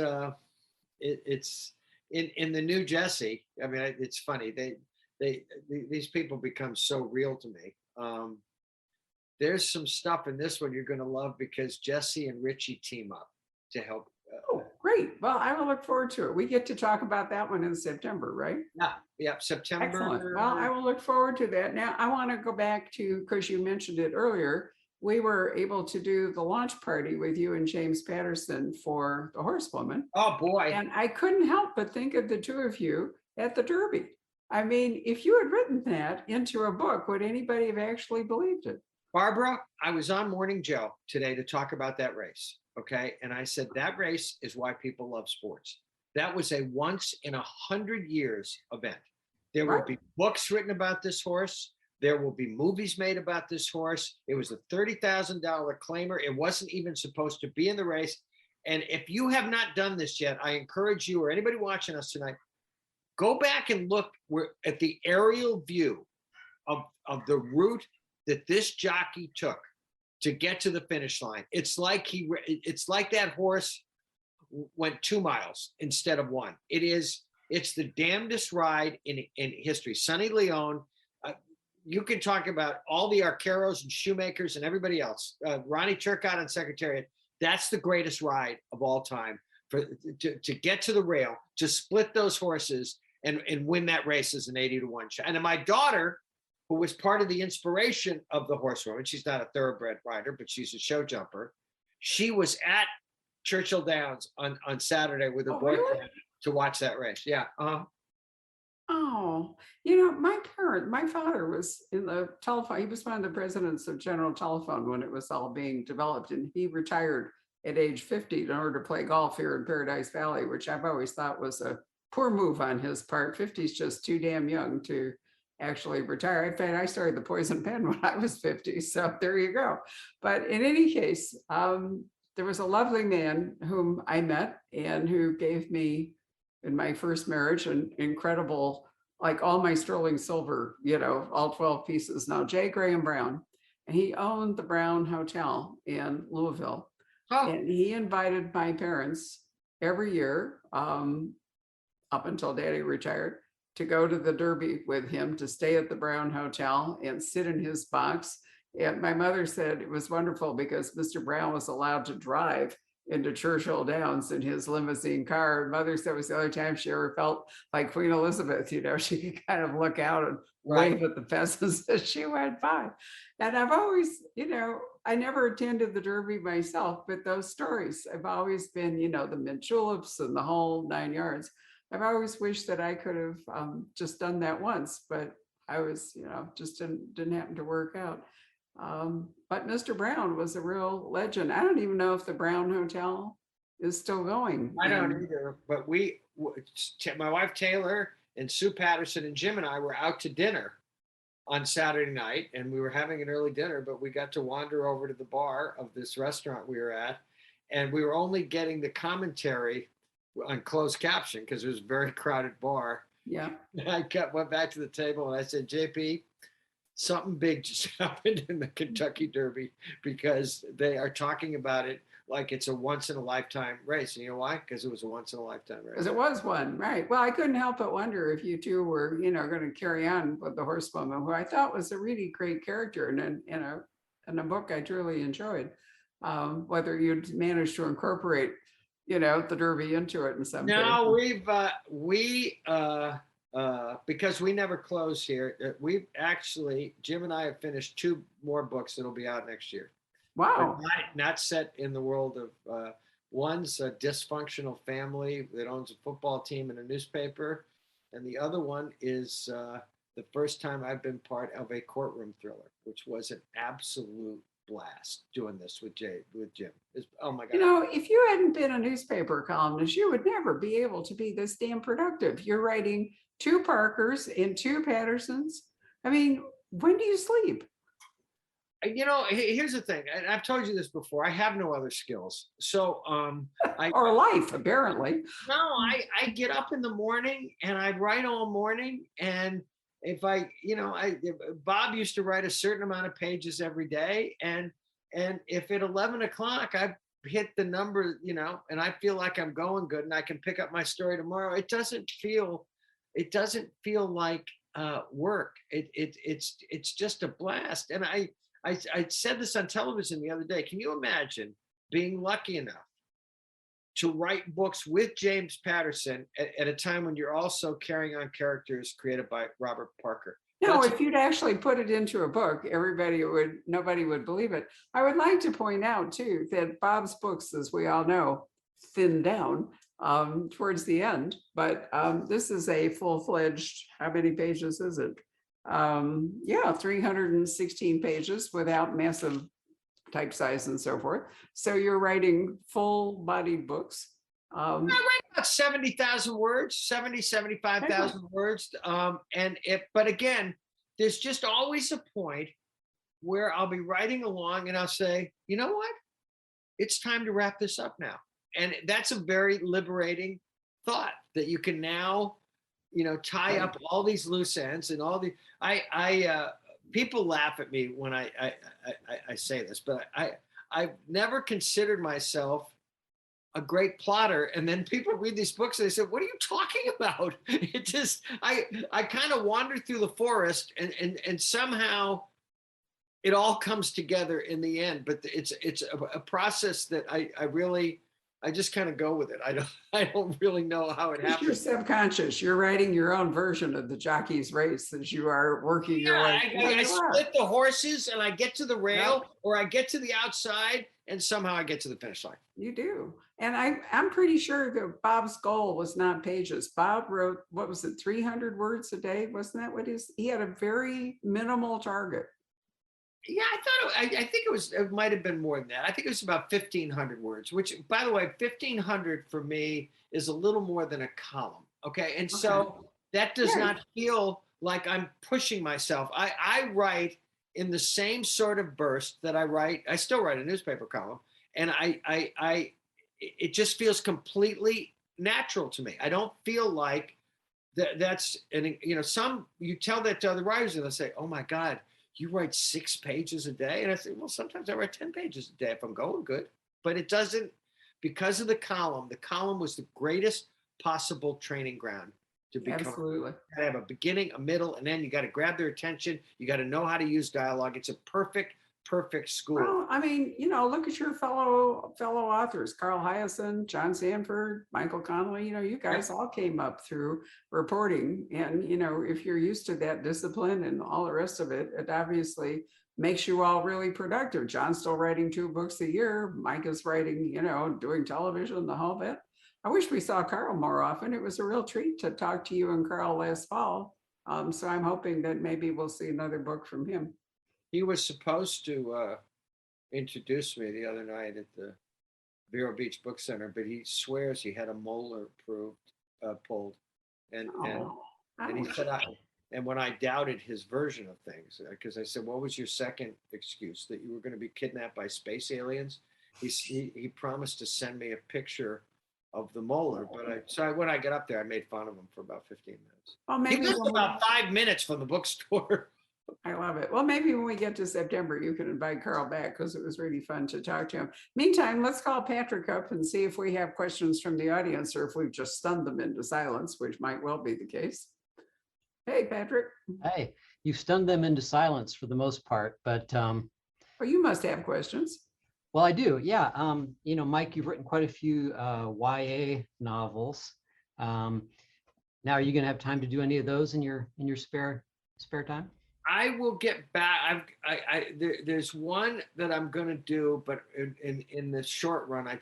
it's in the New Jesse. I mean, it's funny. These people become so real to me. There's some stuff in this one you're going to love because Jesse and Richie team up to help. Oh, great. Well, I will look forward to it. We get to talk about that one in September, right? Yeah, September. Excellent. Well, I will look forward to that. Now, I want to go back to, because you mentioned it earlier, we were able to do the launch party with you and James Patterson for The Horsewoman. Oh, boy. And I couldn't help but think of the two of you at the Derby. I mean, if you had written that into a book, would anybody have actually believed it? Barbara, I was on Morning Joe today to talk about that race. Okay. And I said, that race is why people love sports. That was a once in 100 years event. There will be books written about this horse. There will be movies made about this horse. It was a $30,000 claimer. It wasn't even supposed to be in the race. And if you have not done this yet, I encourage you or anybody watching us tonight, go back and look at the aerial view of the route that this jockey took to get to the finish line. It's like that horse went 2 miles instead of 1. It's the damnedest ride in history. Sonny Leone, you can talk about all the Arqueros and Shoemakers and everybody else. Ronnie Turcotte and Secretariat. That's the greatest ride of all time to get to the rail, to split those horses and win that race as an 80-1 shot. And my daughter, who was part of the inspiration of the Horsewoman, she's not a thoroughbred rider, but she's a show jumper. She was at Churchill Downs on Saturday with her boyfriend really? To watch that race. Yeah. Oh, my father was in the telephone. He was one of the presidents of General Telephone when it was all being developed, and he retired at age 50 in order to play golf here in Paradise Valley, which I've always thought was a poor move on his part. 50 is just too damn young to actually retire. In fact, I started the Poison Pen when I was 50, so there you go. But in any case, there was a lovely man whom I met and who gave me, in my first marriage, an incredible, like all my sterling silver, all 12 pieces. Now, J. Graham Brown, and he owned the Brown Hotel in Louisville. Oh. And he invited my parents every year, up until Daddy retired, to go to the Derby with him, to stay at the Brown Hotel and sit in his box. And my mother said it was wonderful because Mr. Brown was allowed to drive into Churchill Downs in his limousine car. And Mother said it was the only time she ever felt like Queen Elizabeth. She could kind of look out and wave at the peasants as she went by. And I've always, I never attended the Derby myself, but those stories, I've always been, the mint juleps and the whole 9 yards. I've always wished that I could have just done that once, but I was, just didn't happen to work out. But Mr. Brown was a real legend. I don't even know if the Brown Hotel is still going. I don't either, but my wife Taylor and Sue Patterson and Jim and I were out to dinner on Saturday night, and we were having an early dinner, but we got to wander over to the bar of this restaurant we were at, and we were only getting the commentary on closed caption because it was a very crowded bar. Yeah. And I went back to the table and I said, JP, something big just happened in the Kentucky Derby because they are talking about it like it's a once in a lifetime race. And you know why? Because it was a once in a lifetime race. Because it was one, right? Well, I couldn't help but wonder if you two were, going to carry on with the Horsewoman, who I thought was a really great character and in a book I truly enjoyed. Whether you'd managed to incorporate the Derby into it in some No, because we never close here. We've actually, Jim and I have finished 2 more books that'll be out next year. Wow. Not set in the world of, one's a dysfunctional family that owns a football team and a newspaper. And the other one is the first time I've been part of a courtroom thriller, which was an absolute blast doing this with Jim. Oh my God. If you hadn't been a newspaper columnist, you would never be able to be this damn productive. You're writing 2 Parkers and 2 Pattersons. I mean, when do you sleep? Here's the thing. I've told you this before. I have no other skills. So, or life, apparently. No, I get up in the morning and I write all morning, and if I, Bob used to write a certain amount of pages every day. And if at 11 o'clock I hit the number, and I feel like I'm going good and I can pick up my story tomorrow, it doesn't feel like work. It's just a blast. And I said this on television the other day. Can you imagine being lucky enough to write books with James Patterson at a time when you're also carrying on characters created by Robert Parker? No, if you'd actually put it into a book, nobody would believe it. I would like to point out too, that Bob's books, as we all know, thinned down towards the end, but this is a full-fledged, how many pages is it? 316 pages without massive type size and so forth. So you're writing full-bodied books. I write about 70,000 words, 75,000 words. But again, there's just always a point where I'll be writing along and I'll say, you know what? It's time to wrap this up now. And that's a very liberating thought that you can now, tie up all these loose ends and all the, people laugh at me when I say this, but I've never considered myself a great plotter. And then people read these books and they say, what are you talking about? It just, I kind of wander through the forest and somehow it all comes together in the end. But it's a process that I just kind of go with it. I don't really know how it happens. You're subconscious. You're writing your own version of the jockey's race as you are working your way. I split the horses and I get to the rail or I get to the outside and somehow I get to the finish line. You do. And I'm pretty sure that Bob's goal was not pages. Bob wrote, what was it, 300 words a day? Wasn't that what he had a very minimal target. Yeah, I think it might have been more than that. I think it was about 1,500 words, which, by the way, 1,500 for me is a little more than a column. Okay. And so that does not feel like I'm pushing myself. I write in the same sort of burst that I still write a newspaper column. And it just feels completely natural to me. I don't feel like that's, you tell that to other writers and they'll say, oh my God, you write 6 pages a day? And I say, well, sometimes I write 10 pages a day if I'm going good. But it doesn't, because of the column was the greatest possible training ground to become. Absolutely. You gotta have a beginning, a middle, and then you got to grab their attention. You got to know how to use dialogue. It's a perfect school. Well, I mean, look at your fellow authors, Carl Hyacin, John Sanford, Michael Connolly, you guys all came up through reporting. And, if you're used to that discipline and all the rest of it, it obviously makes you all really productive. John's still writing 2 books a year. Mike is writing, doing television, the whole bit. I wish we saw Carl more often. It was a real treat to talk to you and Carl last fall. So I'm hoping that maybe we'll see another book from him. He was supposed to introduce me the other night at the Vero Beach Book Center, but he swears he had a molar pulled, and he said, and when I doubted his version of things, because I said, what was your second excuse, that you were going to be kidnapped by space aliens? He promised to send me a picture of the molar, but when I got up there, I made fun of him for about 15 minutes. Well, maybe he lived about 5 minutes from the bookstore. I love it. Well, maybe when we get to September, you can invite Carl back because it was really fun to talk to him. Meantime, let's call Patrick up and see if we have questions from the audience or if we've just stunned them into silence, which might well be the case. Hey, Patrick. Hey, you've stunned them into silence for the most part, but well, you must have questions. Well, I do. Yeah. Mike, you've written quite a few YA novels. Now, are you going to have time to do any of those in your spare time? I will get back. There's one that I'm going to do, but in the short run, I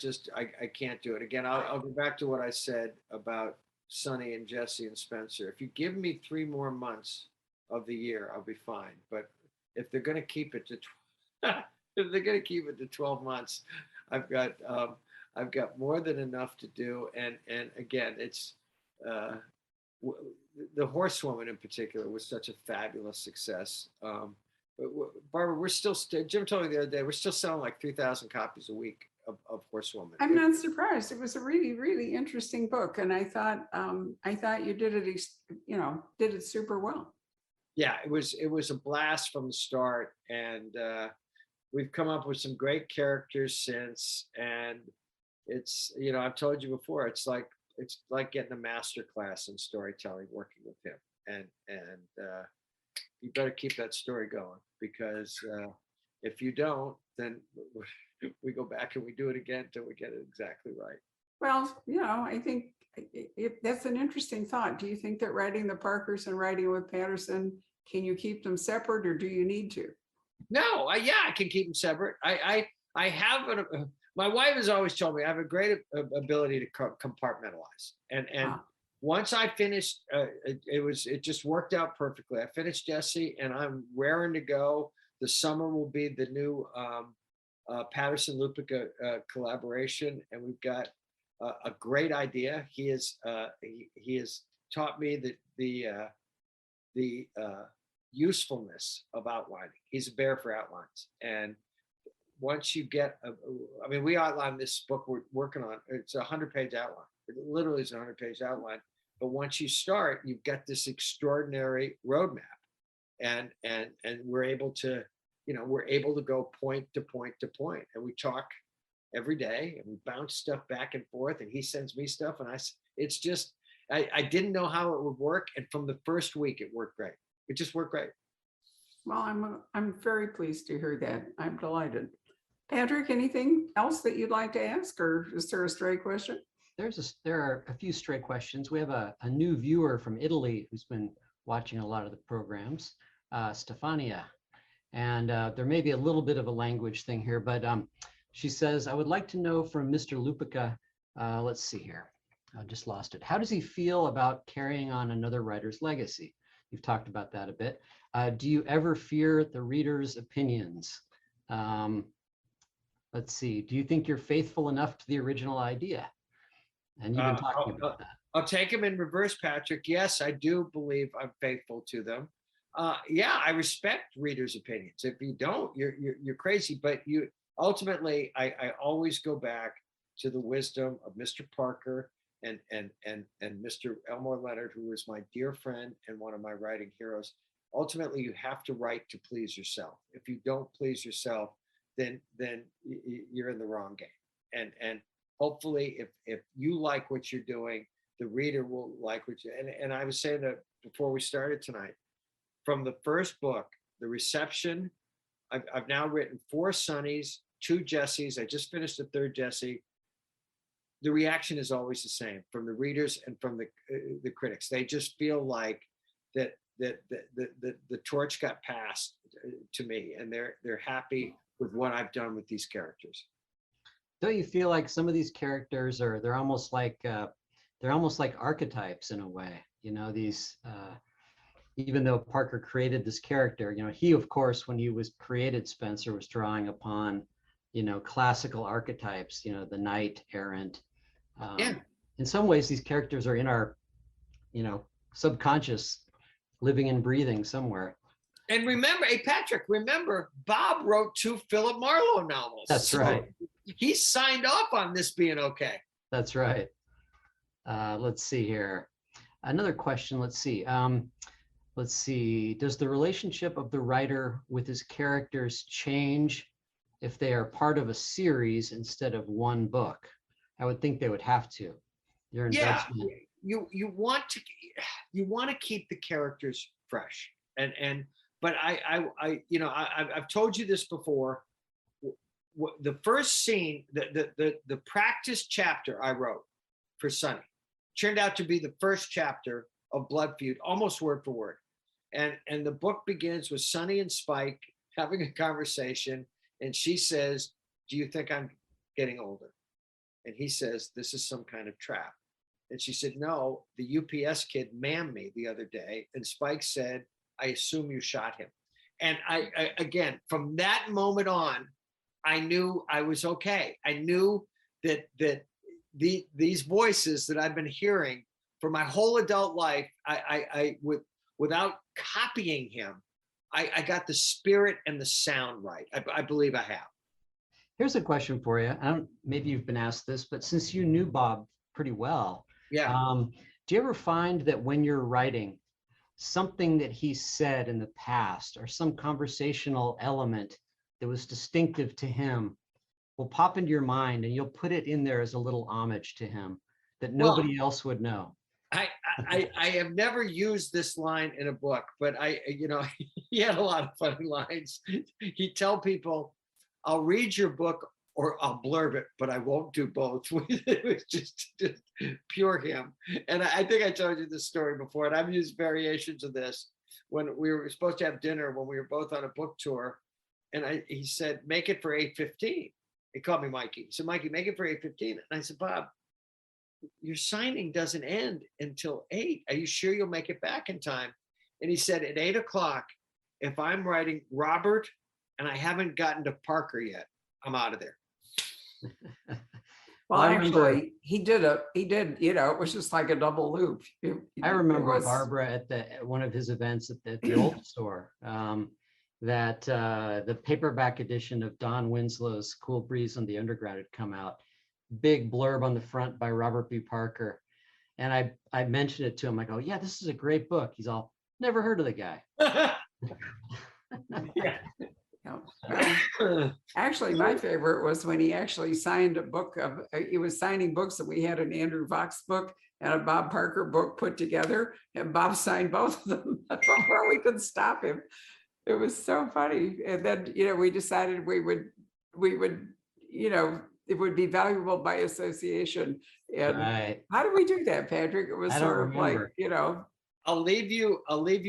can't do it. Again, I'll go back to what I said about Sonny and Jesse and Spencer. If you give me 3 more months of the year, I'll be fine. But if they're going to keep it to 12 months, I've got more than enough to do. And again, it's the Horsewoman in particular was such a fabulous success. Barbara, we're still, Jim told me the other day, we're still selling like 3,000 copies a week of Horsewoman. I'm not surprised. It was a really, really interesting book. And I thought you did it, did it super well. Yeah, it was a blast from the start, and we've come up with some great characters since. And it's, I've told you before, it's like getting a master class in storytelling working with him. And you better keep that story going, because if you don't, then we go back and we do it again till we get it exactly right. Well, I think that's an interesting thought. Do you think that writing the Parkers and writing with Patterson, can you keep them separate, or do you need to? No, I can keep them separate. I have my wife has always told me I have a great ability to compartmentalize. And once I finished, it just worked out perfectly. I finished Jesse, and I'm raring to go. The summer will be the new Patterson Lupica collaboration, and we've got a great idea. He has taught me the usefulness of outlining. He's a bear for outlines. And once you get, we outline this book we're working on. It's a 100-page outline. It literally is a 100-page outline. But once you start, you've got this extraordinary roadmap, and we're able to, we're able to go point to point to point, and we talk every day, and we bounce stuff back and forth, and he sends me stuff, and it's just, I didn't know how it would work, and from the first week, it worked great. It just worked great. Well, I'm very pleased to hear that. I'm delighted. Patrick, anything else that you'd like to ask, or is there a stray question? There are a few stray questions. We have a new viewer from Italy who's been watching a lot of the programs, Stefania. And there may be a little bit of a language thing here, but she says, I would like to know from Mr. Lupica, let's see here, I just lost it. How does he feel about carrying on another writer's legacy? You've talked about that a bit. Do you ever fear the reader's opinions? Let's see, do you think you're faithful enough to the original idea? And you've been talking about that. I'll take them in reverse, Patrick. Yes, I do believe I'm faithful to them. Yeah, I respect readers' opinions. If you don't, you're crazy. But ultimately, I always go back to the wisdom of Mr. Parker and Mr. Elmore Leonard, who is my dear friend and one of my writing heroes. Ultimately, you have to write to please yourself. If you don't please yourself, then you're in the wrong game. And hopefully, if you like what you're doing, the reader will like what you. And I was saying that before we started tonight, from the first book, the reception, I've now written 4 Sonnies, 2 Jessies. I just finished the 3rd Jessie. The reaction is always the same from the readers and from the critics. They just feel like that the torch got passed to me, and they're happy with what I've done with these characters. Don't you feel like some of these characters they're almost like archetypes in a way? These even though Parker created this character, he, of course, when he was created, Spencer was drawing upon, classical archetypes, the knight errant. Yeah. In some ways, these characters are in our, subconscious, living and breathing somewhere. And remember, hey, Patrick, Bob wrote 2 Philip Marlowe novels. That's right. He signed off on this being okay. That's right. Let's see here. Another question. Let's see. Does the relationship of the writer with his characters change if they are part of a series instead of one book? I would think they would have to. Your investment. Yeah, you want to keep the characters fresh, but I've told you this before. The first scene, the practice chapter I wrote for Sonny turned out to be the first chapter of Blood Feud, almost word for word. And the book begins with Sonny and Spike having a conversation, and she says, "Do you think I'm getting older?" And he says, "This is some kind of trap." And she said, "No, the UPS kid mammed me the other day." And Spike said, "I assume you shot him." And I again, from that moment on, I knew I was okay. I knew that these voices that I've been hearing for my whole adult life, without copying him, I got the spirit and the sound right. I believe I have. Here's a question for you. Maybe you've been asked this, but since you knew Bob pretty well, yeah. Do you ever find that when you're writing, something that he said in the past or some conversational element that was distinctive to him will pop into your mind, and you'll put it in there as a little homage to him that Well, nobody else would know. I have never used this line in a book, but he had a lot of funny lines. He'd tell people, I'll read your book or I'll blurb it, but I won't do both. It was just pure him. And I think I told you this story before, and I've used variations of this when we were supposed to have dinner when we were both on a book tour. And he said, make it for 8:15. He called me Mikey. He said, Mikey, make it for 8:15. And I said, Bob, your signing doesn't end until 8. Are you sure you'll make it back in time? And he said, at 8 o'clock, if I'm writing Robert and I haven't gotten to Parker yet, I'm out of there. Well, I remember- actually, he did, it was just like a double loop. I remember was- Barbara at one of his events at the old store, that the paperback edition of Don Winslow's Cool Breeze on the Underground had come out. Big blurb on the front by Robert B. Parker. And I mentioned it to him. I go, yeah, this is a great book. He's all, never heard of the guy. Yeah. Well, actually, my favorite was when he actually signed a book he was signing books that we had an Andrew Vox book and a Bob Parker book put together, and Bob signed both of them before we could stop him. It was so funny. And then, we decided we would, it would be valuable by association. And Right. how did we do that, Patrick? It was I don't sort of like, remember. I'll leave you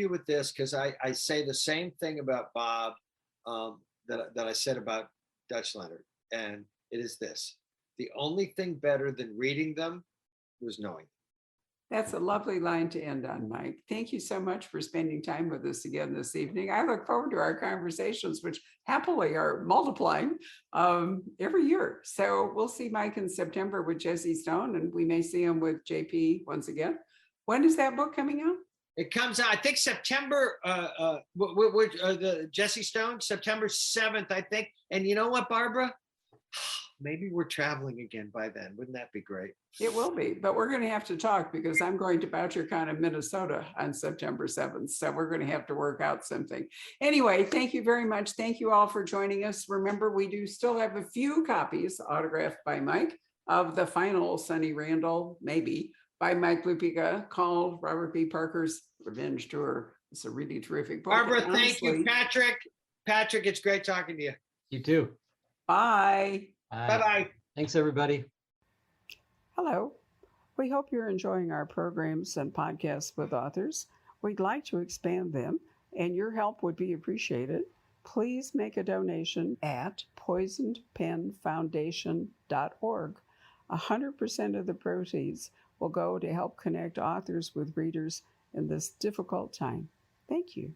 with this, because I say the same thing about Bob that I said about Dutch Leonard, and it is this: the only thing better than reading them was knowing. that's a lovely line to end on, Mike. Thank you so much for spending time with us again this evening. I look forward to our conversations, which happily are multiplying every year. So we'll see Mike in September with Jesse Stone, and we may see him with JP once again. When is that book coming out? It comes out, I think, September. The Jesse Stone, September 7th, I think. And you know what, Barbara? Maybe we're traveling again by then. Wouldn't that be great? It will be, but we're going to have to talk because I'm going to BoucherCon in Minnesota on September 7th. So we're going to have to work out something. Anyway, thank you very much. Thank you all for joining us. Remember, we do still have a few copies autographed by Mike of the final Sonny Randall, maybe, by Mike Lupica, called Robert B. Parker's Revenge Tour. It's a really terrific book. Barbara, And thank you. honestly, Patrick, it's great talking to you. You too. bye. Bye-bye. Thanks, everybody. Hello. We hope you're enjoying our programs and podcasts with authors. We'd like to expand them, and your help would be appreciated. Please make a donation at poisonedpenfoundation.org. 100% of the proceeds will go to help connect authors with readers in this difficult time. Thank you.